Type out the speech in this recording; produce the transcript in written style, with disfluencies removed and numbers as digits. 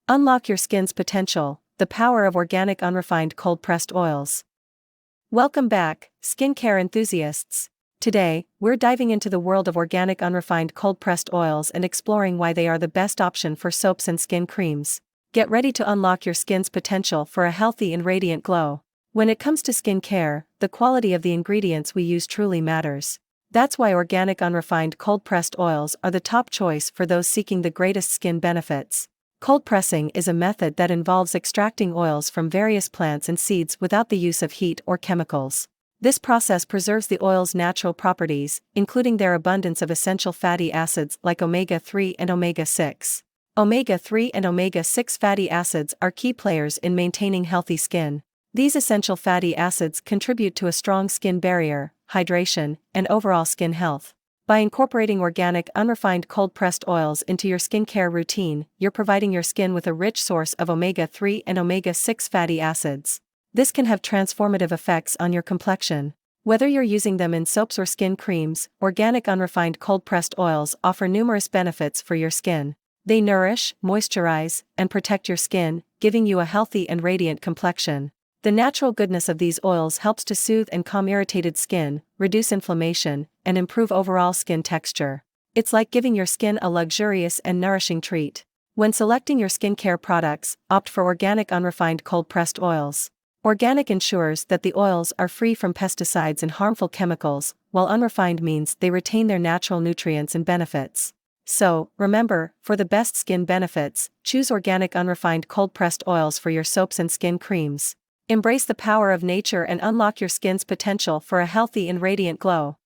Unlock your skin's potential, the power of organic unrefined cold-pressed oils. Welcome back, skincare enthusiasts. Today, we're diving into the world of organic unrefined cold-pressed oils and exploring why they are the best option for soaps and skin creams. Get ready to unlock your skin's potential for a healthy and radiant glow. When it comes to skincare, the quality of the ingredients we use truly matters. That's why organic unrefined cold-pressed oils are the top choice for those seeking the greatest skin benefits. Cold pressing is a method that involves extracting oils from various plants and seeds without the use of heat or chemicals. This process preserves the oil's natural properties, including their abundance of essential fatty acids like omega-3 and omega-6. Omega-3 and omega-6 fatty acids are key players in maintaining healthy skin. These essential fatty acids contribute to a strong skin barrier, hydration, and overall skin health. By incorporating organic, unrefined cold-pressed oils into your skincare routine, you're providing your skin with a rich source of omega-3 and omega-6 fatty acids. This can have transformative effects on your complexion. Whether you're using them in soaps or skin creams, organic unrefined cold-pressed oils offer numerous benefits for your skin. They nourish, moisturize, and protect your skin, giving you a healthy and radiant complexion. The natural goodness of these oils helps to soothe and calm irritated skin, reduce inflammation, and improve overall skin texture. It's like giving your skin a luxurious and nourishing treat. When selecting your skincare products, opt for organic unrefined cold-pressed oils. Organic ensures that the oils are free from pesticides and harmful chemicals, while unrefined means they retain their natural nutrients and benefits. So, remember, for the best skin benefits, choose organic unrefined cold-pressed oils for your soaps and skin creams. Embrace the power of nature and unlock your skin's potential for a healthy and radiant glow.